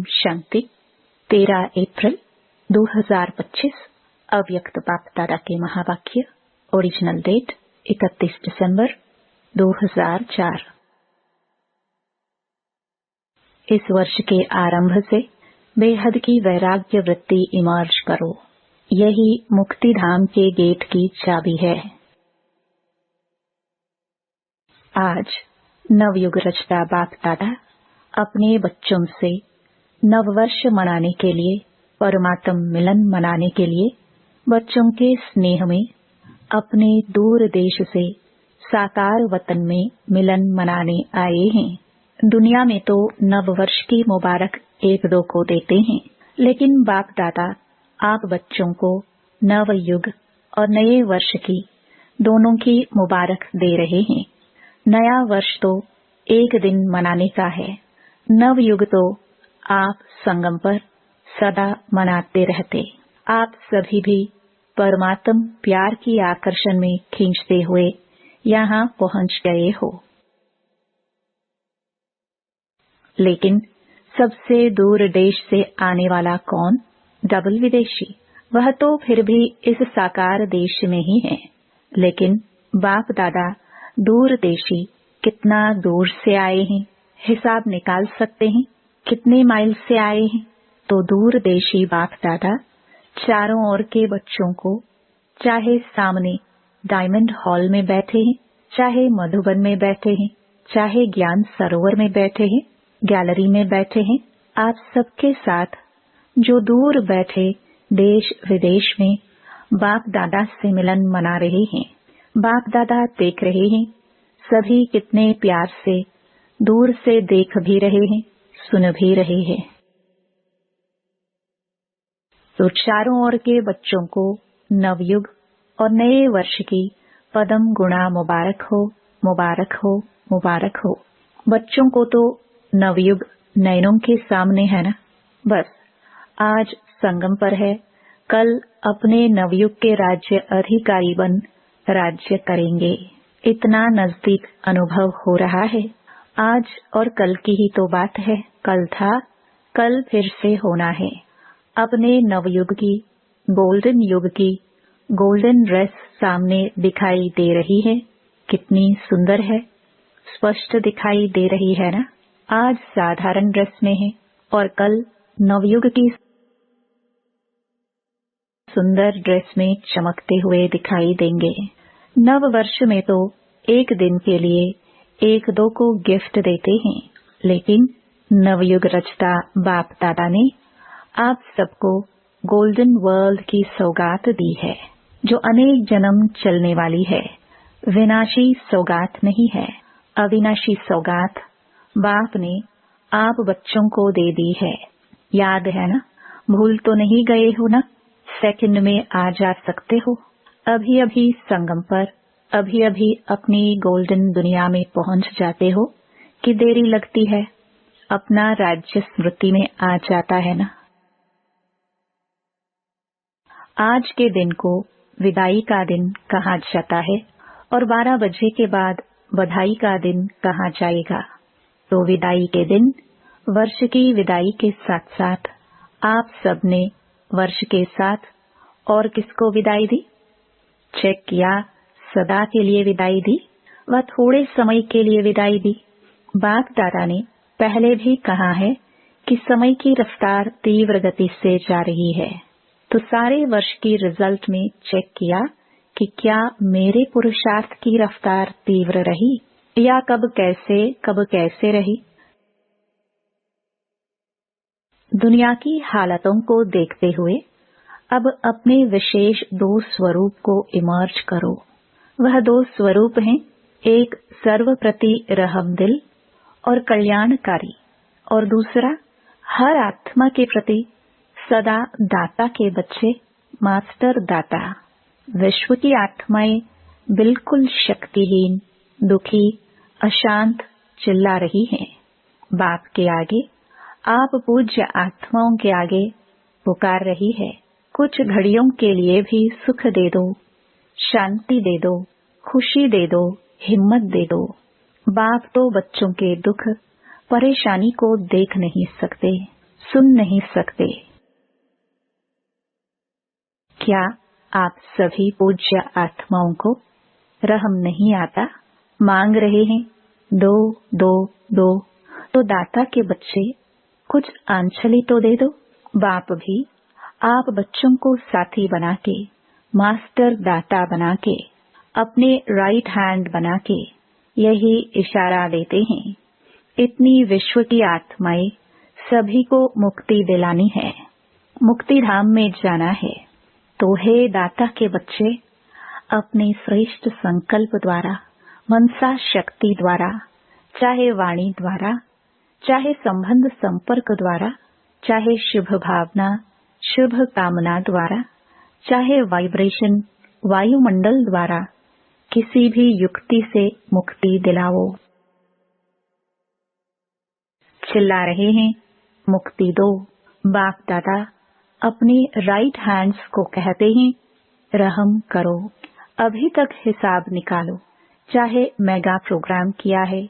शांति। 13 अप्रैल 2025 अव्यक्त बाप दादा के महावाक्य। ओरिजिनल डेट 31 दिसंबर 2004। इस वर्ष के आरंभ से बेहद की वैराग्य वृत्ति इमर्ज करो। यही मुक्ति धाम के गेट की चाबी है। आज नवयुग रचता बाप दादा अपने बच्चों से नववर्ष मनाने के लिए, परमात्म मिलन मनाने के लिए बच्चों के स्नेह में अपने दूर देश से साकार वतन में मिलन मनाने आए हैं। दुनिया में तो नववर्ष की मुबारक एक दो को देते हैं, लेकिन बाप दादा आप बच्चों को नव युग और नए वर्ष की दोनों की मुबारक दे रहे हैं। नया वर्ष तो एक दिन मनाने का है, नव युग तो आप संगम पर सदा मनाते रहते। आप सभी भी परमात्म प्यार की आकर्षण में खींचते हुए यहाँ पहुँच गए हो। लेकिन सबसे दूर देश से आने वाला कौन? डबल विदेशी। वह तो फिर भी इस साकार देश में ही है, लेकिन बाप दादा दूर देशी कितना दूर से आए हैं, हिसाब निकाल सकते हैं कितने माइल से आए हैं? तो दूर देशी बाप दादा चारों ओर के बच्चों को, चाहे सामने डायमंड हॉल में बैठे हैं, चाहे मधुबन में बैठे हैं, चाहे ज्ञान सरोवर में बैठे हैं, गैलरी में बैठे हैं, आप सबके साथ जो दूर बैठे देश विदेश में बाप दादा से मिलन मना रहे हैं। बाप दादा देख रहे हैं, सभी कितने प्यार से दूर से देख भी रहे हैं, सुन भी रहे हैं। तो चारों ओर के बच्चों को नवयुग और नए वर्ष की पदम गुणा मुबारक हो, मुबारक हो, मुबारक हो। बच्चों को तो नवयुग नयनों के सामने है ना। बस आज संगम पर है, कल अपने नवयुग के राज्य अधिकारी बन राज्य करेंगे। इतना नजदीक अनुभव हो रहा है। आज और कल की ही तो बात है। कल था, कल फिर से होना है। अपने नवयुग की, गोल्डन युग की गोल्डन ड्रेस सामने दिखाई दे रही है। कितनी सुंदर है, स्पष्ट दिखाई दे रही है ना। आज साधारण ड्रेस में है और कल नवयुग की सुंदर ड्रेस में चमकते हुए दिखाई देंगे। नव वर्ष में तो एक दिन के लिए एक दो को गिफ्ट देते हैं, लेकिन नवयुग रचता बाप दादा ने आप सबको गोल्डन वर्ल्ड की सौगात दी है, जो अनेक जन्म चलने वाली है। विनाशी सौगात नहीं है, अविनाशी सौगात बाप ने आप बच्चों को दे दी है। याद है ना? भूल तो नहीं गए हो ना? सेकंड में आ जा सकते हो। अभी अभी संगम पर, अभी अभी अपनी गोल्डन दुनिया में पहुंच जाते हो कि देरी लगती है? अपना राज्य स्मृति में आ जाता है ना। आज के दिन को विदाई का दिन कहा जाता है और 12 बजे के बाद बधाई का दिन कहा जाएगा। तो विदाई के दिन, वर्ष की विदाई के साथ साथ आप सबने वर्ष के साथ और किसको विदाई दी? चेक किया? सदा के लिए विदाई दी व थोड़े समय के लिए विदाई दी? बाप दादा ने पहले भी कहा है कि समय की रफ्तार तीव्र गति से जा रही है। तो सारे वर्ष की रिजल्ट में चेक किया कि क्या मेरे पुरुषार्थ की रफ्तार तीव्र रही या कब कैसे रही? दुनिया की हालतों को देखते हुए अब अपने विशेष दो स्वरूप को इमर्ज करो। वह दो स्वरूप हैं, एक सर्व प्रति रहम दिल और कल्याणकारी, और दूसरा हर आत्मा के प्रति सदा दाता के बच्चे, मास्टर दाता। विश्व की आत्माएं बिल्कुल शक्तिहीन, दुखी, अशांत चिल्ला रही हैं। बाप के आगे, आप पूज्य आत्माओं के आगे पुकार रही है, कुछ घड़ियों के लिए भी सुख दे दो, शांति दे दो, खुशी दे दो, हिम्मत दे दो। बाप तो बच्चों के दुख, परेशानी को देख नहीं सकते, सुन नहीं सकते। क्या आप सभी पूज्य आत्माओं को रहम नहीं आता? मांग रहे हैं दो दो दो, तो दाता के बच्चे कुछ आंचली तो दे दो। बाप भी आप बच्चों को साथी बना के, मास्टर दाता बना के, अपने राइट हैंड बना के यही इशारा देते हैं, इतनी विश्व की आत्माएं सभी को मुक्ति दिलानी है, मुक्ति धाम में जाना है। तो हे दाता के बच्चे, अपने श्रेष्ठ संकल्प द्वारा, मनसा शक्ति द्वारा, चाहे वाणी द्वारा, चाहे संबंध संपर्क द्वारा, चाहे शुभ भावना, शुभ कामना द्वारा, चाहे वाइब्रेशन वायुमंडल द्वारा, किसी भी युक्ति से मुक्ति दिलाओ। चिल्ला रहे हैं मुक्ति दो। बाप दादा अपने राइट हैंड्स को कहते हैं रहम करो। अभी तक हिसाब निकालो, चाहे मेगा प्रोग्राम किया है,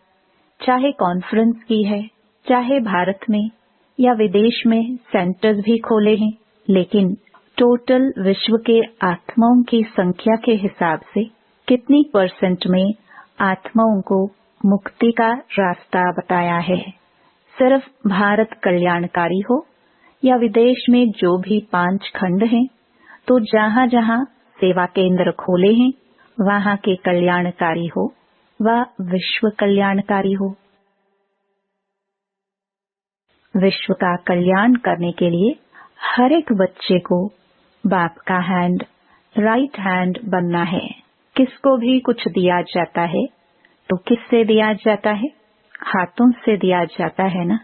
चाहे कॉन्फ्रेंस की है, चाहे भारत में या विदेश में सेंटर्स भी खोले हैं, लेकिन टोटल विश्व के आत्माओं की संख्या के हिसाब से कितनी % में आत्माओं को मुक्ति का रास्ता बताया है? सिर्फ भारत कल्याणकारी हो या विदेश में जो भी 5 खंड हैं, तो जहाँ जहाँ सेवा केंद्र खोले हैं वहाँ के कल्याणकारी हो व विश्व कल्याणकारी हो। विश्व का कल्याण करने के लिए हर एक बच्चे को बाप का हैंड, राइट हैंड बनना है। किसको भी कुछ दिया जाता है तो किससे दिया जाता है? हाथों से दिया जाता है ना।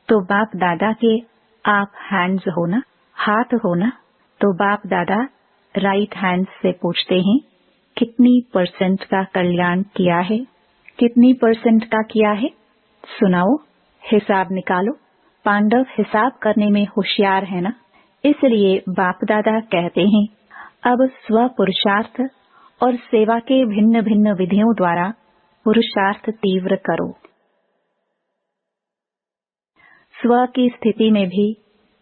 तो बाप दादा के आप हैंड्स हो ना, हाथ हो ना, तो बाप दादा राइट हैंड से पूछते हैं कितनी % का कल्याण किया है, कितनी % का किया है? सुनाओ, हिसाब निकालो। पांडव हिसाब करने में होशियार है ना, इसलिए बाप दादा कहते हैं अब स्व पुरुषार्थ और सेवा के भिन्न भिन्न विधियों द्वारा पुरुषार्थ तीव्र करो। स्व की स्थिति में भी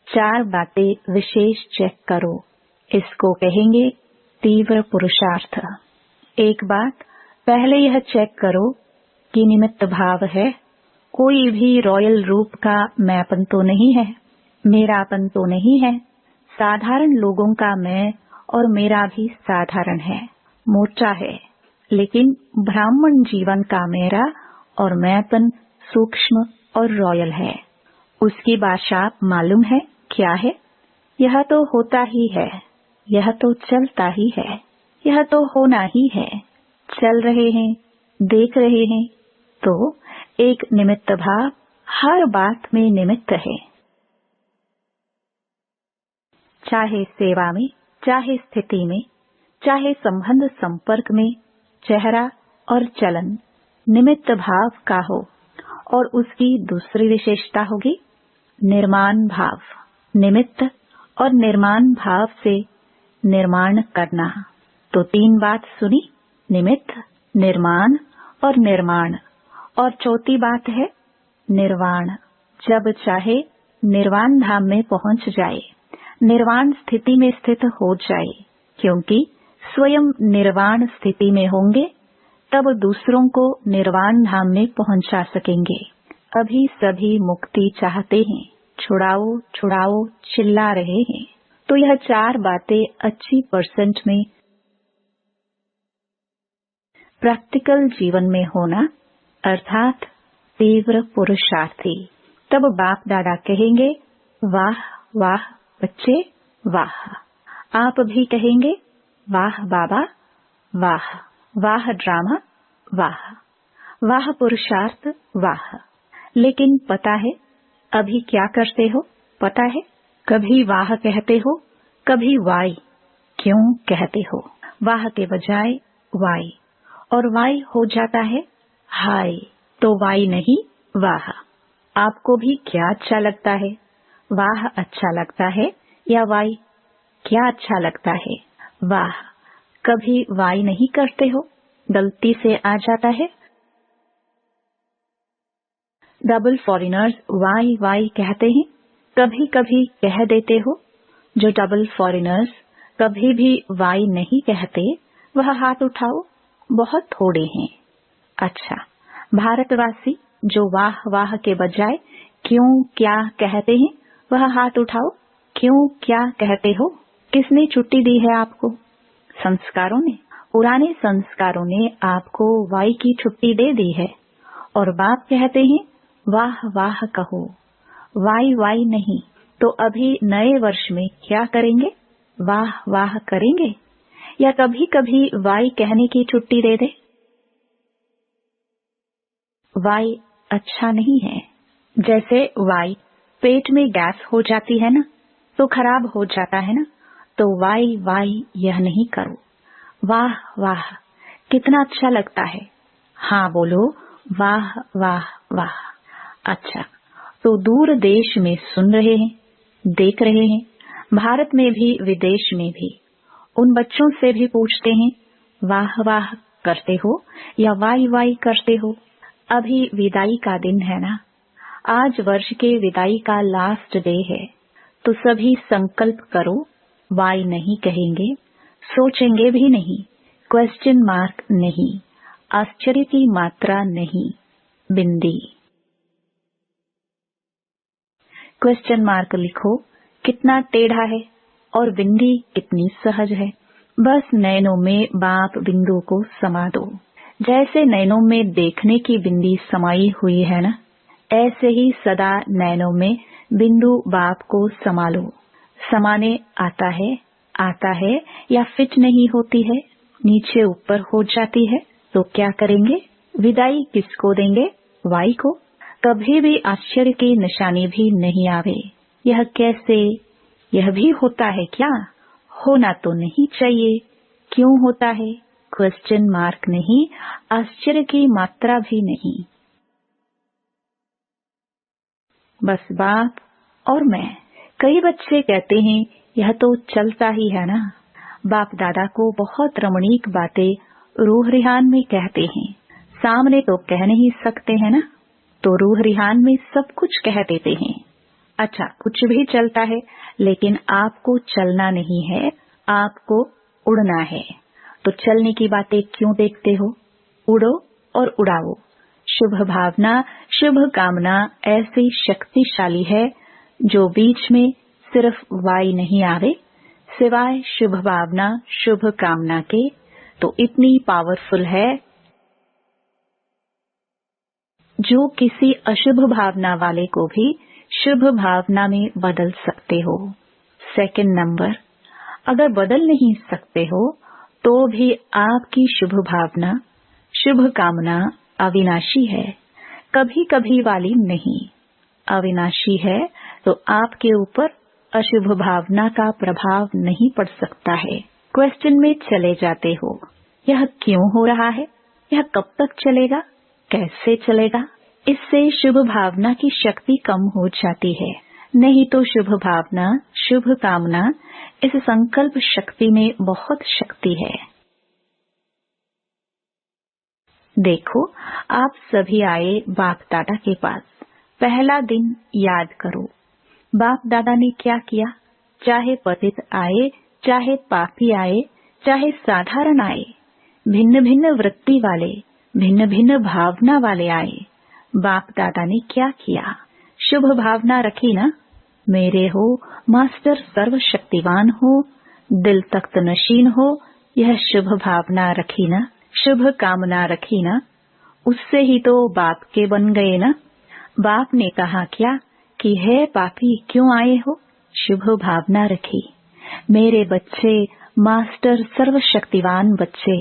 4 बातें विशेष चेक करो, इसको कहेंगे तीव्र पुरुषार्थ। एक बात पहले यह चेक करो कि निमित्त भाव है, कोई भी रॉयल रूप का मैंपन तो नहीं है, मेरापन तो नहीं है। साधारण लोगों का मैं और मेरा भी साधारण है, मोटा है, लेकिन ब्राह्मण जीवन का मेरा और मैंपन सूक्ष्म और रॉयल है। उसकी भाषा मालूम है क्या है? यह तो होता ही है, यह तो चलता ही है, यह तो होना ही है। चल रहे हैं, देख रहे हैं, तो एक निमित्त भाव हर बात में निमित्त है। चाहे सेवा में, चाहे स्थिति में, चाहे संबंध संपर्क में, चेहरा और चलन निमित्त भाव का हो। और उसकी दूसरी विशेषता होगी निर्माण भाव। निमित्त और निर्माण भाव से निर्माण करना। तो 3 बात सुनी, निमित्त, निर्माण और निर्माण। और चौथी बात है निर्वाण। जब चाहे निर्वाण धाम में पहुंच जाए, निर्वाण स्थिति में स्थित हो जाए, क्योंकि स्वयं निर्वाण स्थिति में होंगे तब दूसरों को निर्वाण धाम में पहुंचा सकेंगे। अभी सभी मुक्ति चाहते हैं, छुड़ाओ छुड़ाओ चिल्ला रहे हैं। तो यह 4 बातें अच्छी % में प्रैक्टिकल जीवन में होना, अर्थात तीव्र पुरुषार्थी। तब बाप दादा कहेंगे वाह वाह बच्चे वाह। आप भी कहेंगे वाह बाबा वाह, वाह ड्रामा वाह, वाह पुरुषार्थ वाह। लेकिन पता है अभी क्या करते हो? पता है कभी वाह कहते हो, कभी वाई। क्यों कहते हो? वाह के बजाय वाई, और वाई हो जाता है हाय। तो वाई नहीं वाह। आपको भी क्या अच्छा लगता है? वाह अच्छा लगता है या वाई? क्या अच्छा लगता है? वाह। कभी वाई नहीं करते हो? गलती से आ जाता है। डबल फॉरेनर्स वाई वाई कहते हैं, कभी कभी कह देते हो? जो डबल फॉरेनर्स कभी भी वाई नहीं कहते, वह हाथ उठाओ। बहुत थोड़े हैं। अच्छा, भारतवासी जो वाह वाह के बजाय क्यों क्या कहते हैं, वह हाथ उठाओ। क्यों क्या कहते हो? किसने छुट्टी दी है आपको? संस्कारों ने, पुराने संस्कारों ने आपको वाई की छुट्टी दे दी है। और बाप कहते हैं वाह वाह कहो, वाई वाई नहीं। तो अभी नए वर्ष में क्या करेंगे? वाह वाह करेंगे या कभी कभी वाई कहने की छुट्टी दे दे? वाई अच्छा नहीं है। जैसे वाई पेट में गैस हो जाती है ना, तो खराब हो जाता है ना। तो वाई वाई यह नहीं करो। वाह वाह कितना अच्छा लगता है। हाँ बोलो, वाह वाह वाह। अच्छा, तो दूर देश में सुन रहे हैं, देख रहे हैं, भारत में भी विदेश में भी, उन बच्चों से भी पूछते हैं वाह वाह करते हो या वाई वाई करते हो? अभी विदाई का दिन है ना, आज वर्ष के विदाई का लास्ट डे है। तो सभी संकल्प करो, वाई नहीं कहेंगे, सोचेंगे भी नहीं, क्वेश्चन मार्क नहीं, आश्चर्य की मात्रा नहीं, बिंदी। क्वेश्चन मार्क लिखो कितना टेढ़ा है और बिंदी कितनी सहज है। बस नैनों में बाप बिंदु को समा दो। जैसे नैनों में देखने की बिंदी समाई हुई है ना, ऐसे ही सदा नैनों में बिंदु बाप को समालो। समाने आता है या फिट नहीं होती है, नीचे ऊपर हो जाती है, तो क्या करेंगे? विदाई किसको देंगे? वाई को। कभी भी आश्चर्य की निशानी भी नहीं आवे। यह कैसे? यह भी होता है क्या? होना तो नहीं चाहिए। क्यों होता है? क्वेश्चन मार्क नहीं, आश्चर्य की मात्रा भी नहीं। बस बाप और मैं। कई बच्चे कहते हैं यह तो चलता ही है ना। बाप दादा को बहुत रमणीक बातें रूह रिहान में कहते हैं, सामने तो कह नहीं सकते हैं ना, तो रूह रिहान में सब कुछ कह देते हैं। अच्छा, कुछ भी चलता है, लेकिन आपको चलना नहीं है, आपको उड़ना है। तो चलने की बातें क्यों देखते हो? उड़ो और उड़ाओ। शुभ भावना, शुभ कामना ऐसी शक्तिशाली है जो बीच में सिर्फ वाई नहीं आवे, सिवाय शुभ भावना शुभ कामना के, तो इतनी पावरफुल है जो किसी अशुभ भावना वाले को भी शुभ भावना में बदल सकते हो। सेकंड नंबर, अगर बदल नहीं सकते हो तो भी आपकी शुभ भावना शुभ कामना अविनाशी है, कभी कभी वाली नहीं। अविनाशी है तो आपके ऊपर अशुभ भावना का प्रभाव नहीं पड़ सकता है। क्वेश्चन में चले जाते हो, यह क्यों हो रहा है? यह कब तक चलेगा? कैसे चलेगा? इससे शुभ भावना की शक्ति कम हो जाती है। नहीं तो शुभ भावना शुभ कामना इस संकल्प शक्ति में बहुत शक्ति है। देखो, आप सभी आए बाप दादा के पास। पहला दिन याद करो, बाप दादा ने क्या किया। चाहे पतित आए, चाहे पापी आए, चाहे साधारण आए, भिन्न भिन्न वृत्ति वाले, भिन्न भिन्न भावना वाले आए, बाप दादा ने क्या किया? शुभ भावना रखी ना, मेरे हो, मास्टर सर्वशक्तिवान हो, दिल तख्त नशीन हो, यह शुभ भावना रखी ना, शुभ कामना रखी ना, उससे ही तो बाप के बन गए ना। बाप ने कहा क्या कि हे पापी क्यों आए हो? शुभ भावना रखी। मेरे बच्चे, मास्टर सर्वशक्तिवान बच्चे।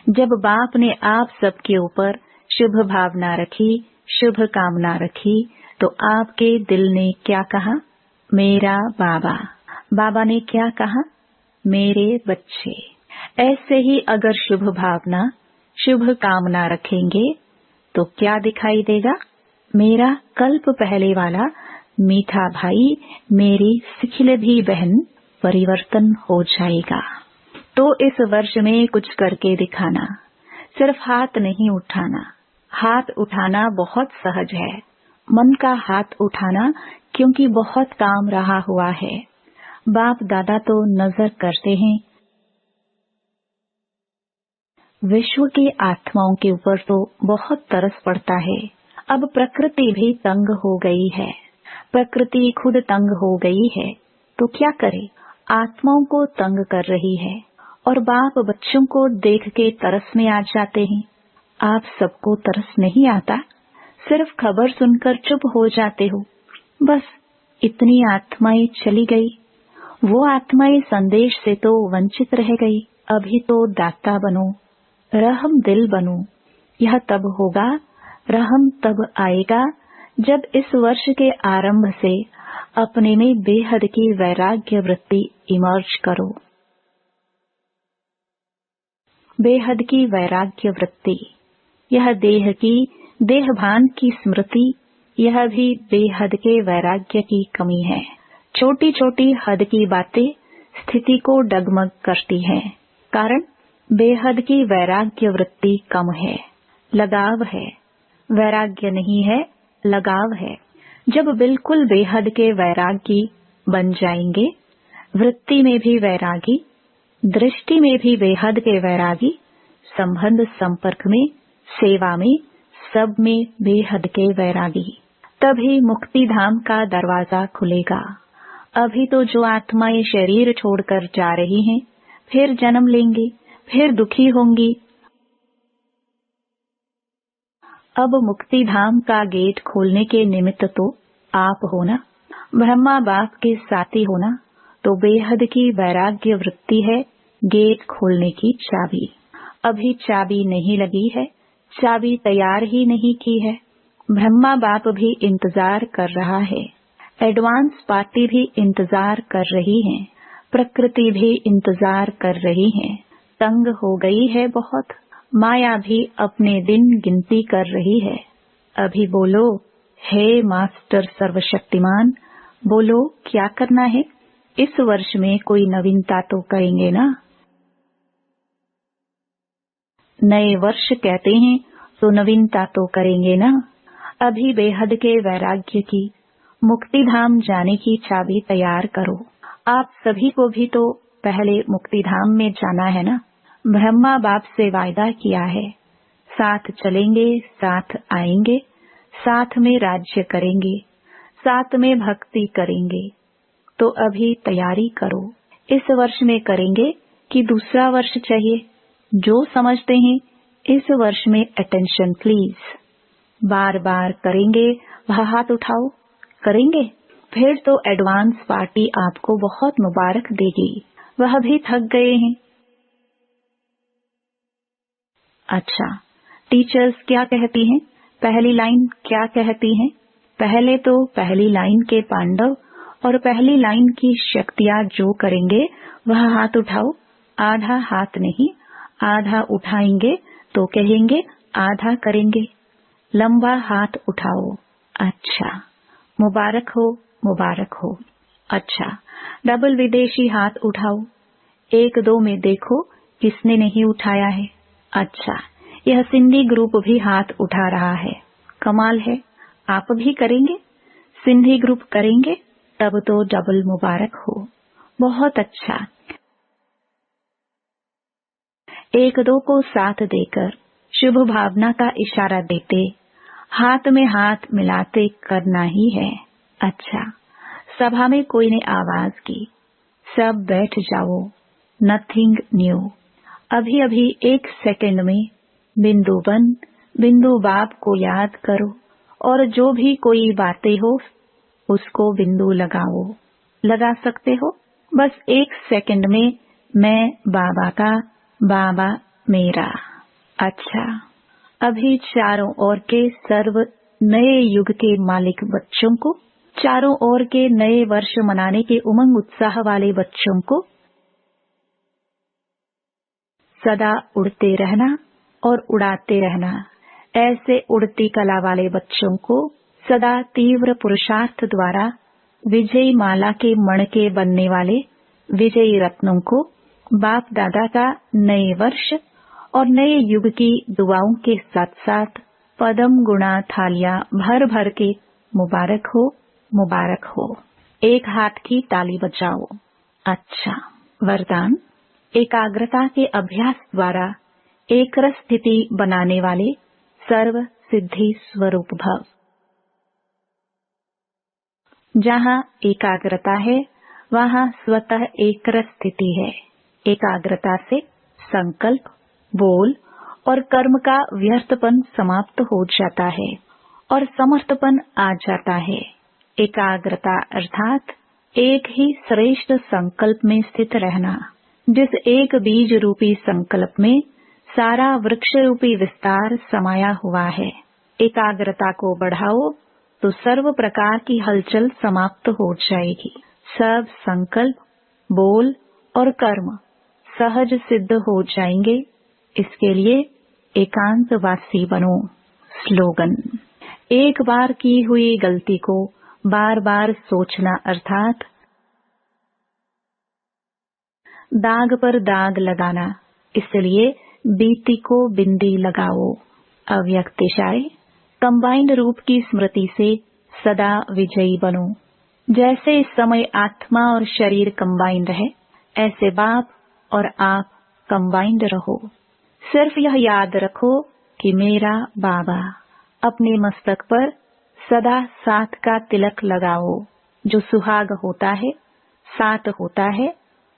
जब बाप ने आप सबके ऊपर शुभ भावना रखी, शुभ कामना रखी, तो आपके दिल ने क्या कहा? मेरा बाबा। बाबा ने क्या कहा? मेरे बच्चे। ऐसे ही अगर शुभ भावना शुभ कामना रखेंगे तो क्या दिखाई देगा? मेरा कल्प पहले वाला मीठा भाई, मेरी सिखिलधी बहन परिवर्तन हो जाएगा। तो इस वर्ष में कुछ करके दिखाना, सिर्फ हाथ नहीं उठाना। हाथ उठाना बहुत सहज है मन का हाथ उठाना, क्योंकि बहुत काम रहा हुआ है। बाप दादा तो नजर करते हैं, विश्व की आत्माओं के ऊपर तो बहुत तरस पड़ता है। अब प्रकृति भी तंग हो गई है, प्रकृति खुद तंग हो गई है, तो क्या करे, आत्माओं को तंग कर रही है। और बाप बच्चों को देख के तरस में आ जाते हैं। आप सबको तरस नहीं आता, सिर्फ खबर सुनकर चुप हो जाते हो। बस इतनी आत्माएं चली गई, वो आत्माएं संदेश से तो वंचित रह गई। अभी तो दाता बनो, रहम दिल बनो। यह तब होगा, रहम तब आएगा, जब इस वर्ष के आरंभ से अपने में बेहद की वैराग्य वृत्ति इमर्ज करो। बेहद की वैराग्य वृत्ति, यह देह की देहभान की स्मृति, यह भी बेहद के वैराग्य की कमी है। छोटी छोटी हद की बातें स्थिति को डगमग करती हैं, कारण बेहद की वैराग्य वृत्ति कम है, लगाव है। वैराग्य नहीं है, लगाव है। जब बिल्कुल बेहद के वैरागी बन जाएंगे, वृत्ति में भी वैरागी, दृष्टि में भी बेहद के वैरागी, संबंध संपर्क में, सेवा में, सब में बेहद के वैरागी, तभी मुक्ति धाम का दरवाजा खुलेगा। अभी तो जो आत्माएं शरीर छोड़कर जा रही हैं, फिर जन्म लेंगे, फिर दुखी होंगी। अब मुक्ति धाम का गेट खोलने के निमित्त तो आप हो ना, ब्रह्मा बाप के साथी हो ना, तो बेहद की वैराग्य वृत्ति है गेट खोलने की चाबी। अभी चाबी नहीं लगी है, चाबी तैयार ही नहीं की है। ब्रह्मा बाप भी इंतजार कर रहा है, एडवांस पार्टी भी इंतजार कर रही है, प्रकृति भी इंतजार कर रही है। तंग हो गई है बहुत, माया भी अपने दिन गिनती कर रही है। अभी बोलो, हे मास्टर सर्वशक्तिमान, बोलो क्या करना है। इस वर्ष में कोई नवीनता तो करेंगे ना। नए वर्ष कहते हैं तो नवीनता तो करेंगे ना। अभी बेहद के वैराग्य की, मुक्ति धाम जाने की चाबी तैयार करो। आप सभी को भी तो पहले मुक्ति धाम में जाना है ना। ब्रह्मा बाप से वायदा किया है, साथ चलेंगे, साथ आएंगे, साथ में राज्य करेंगे, साथ में भक्ति करेंगे। तो अभी तैयारी करो। इस वर्ष में करेंगे कि दूसरा वर्ष चाहिए? जो समझते हैं इस वर्ष में अटेंशन प्लीज। बार बार करेंगे, वह हाथ उठाओ। करेंगे, फिर तो एडवांस पार्टी आपको बहुत मुबारक देगी। वह भी थक गए हैं। अच्छा, टीचर्स क्या कहती हैं? पहली लाइन क्या कहती हैं? पहले तो पहली लाइन के पांडव और पहली लाइन की शक्तियां जो करेंगे वह हाथ उठाओ। आधा हाथ नहीं, आधा उठाएंगे तो कहेंगे आधा करेंगे। लंबा हाथ उठाओ। अच्छा, मुबारक हो, मुबारक हो। अच्छा, डबल विदेशी हाथ उठाओ। एक दो में देखो किसने नहीं उठाया है। अच्छा, यह सिंधी ग्रुप भी हाथ उठा रहा है। कमाल है, आप भी करेंगे? सिंधी ग्रुप करेंगे? तब तो डबल मुबारक हो। बहुत अच्छा। एक दो को साथ देकर शुभ भावना का इशारा देते, हाथ में हाथ मिलाते करना ही है। अच्छा, सभा में कोई ने आवाज की, सब बैठ जाओ, नथिंग न्यू। अभी अभी एक सेकंड में बिंदु बन, बिंदु बाप को याद करो और जो भी कोई बातें हो उसको बिंदु लगाओ। लगा सकते हो? बस एक सेकंड में मैं बाबा का, बाबा मेरा। अच्छा, अभी चारों ओर के सर्व नए युग के मालिक बच्चों को, चारों ओर के नए वर्ष मनाने के उमंग उत्साह वाले बच्चों को सदा उड़ते रहना और उड़ाते रहना। ऐसे उड़ती कला वाले बच्चों को सदा तीव्र पुरुषार्थ द्वारा विजयी माला के मणके बनने वाले विजयी रत्नों को बाप दादा का नए वर्ष और नए युग की दुआओं के साथ साथ पदम गुणा थालियां भर भर के मुबारक हो, मुबारक हो। एक हाथ की ताली बजाओ। अच्छा। वरदान, एकाग्रता के अभ्यास द्वारा एक रस स्थिति बनाने वाले सर्व सिद्धि स्वरूप भव। जहाँ एकाग्रता है वहाँ स्वतः एक रस स्थिति है। एकाग्रता से संकल्प, बोल और कर्म का व्यर्थपन समाप्त हो जाता है और समर्थपन आ जाता है। एकाग्रता अर्थात एक ही श्रेष्ठ संकल्प में स्थित रहना, जिस एक बीज रूपी संकल्प में सारा वृक्ष रूपी विस्तार समाया हुआ है। एकाग्रता को बढ़ाओ तो सर्व प्रकार की हलचल समाप्त हो जाएगी। सब संकल्प, बोल और कर्म सहज सिद्ध हो जाएंगे। इसके लिए एकांतवासी बनो। स्लोगन, एक बार की हुई गलती को बार बार सोचना अर्थात दाग पर दाग लगाना, इसलिए बीती को बिंदी लगाओ। अव्यक्त इशारे, कंबाइंड रूप की स्मृति से सदा विजयी बनो। जैसे इस समय आत्मा और शरीर कंबाइंड है, ऐसे बाप और आप कंबाइंड रहो। सिर्फ यह याद रखो कि मेरा बाबा। अपने मस्तक पर सदा साथ का तिलक लगाओ। जो सुहाग होता है, साथ होता है,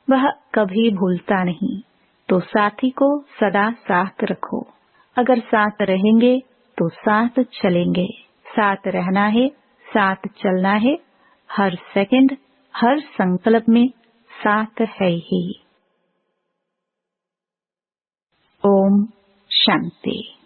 वह कभी भूलता नहीं। तो साथी को सदा साथ रखो। अगर साथ रहेंगे तो साथ चलेंगे। साथ रहना है, साथ चलना है। हर सेकंड, हर संकल्प में साथ है ही। ओम शांति।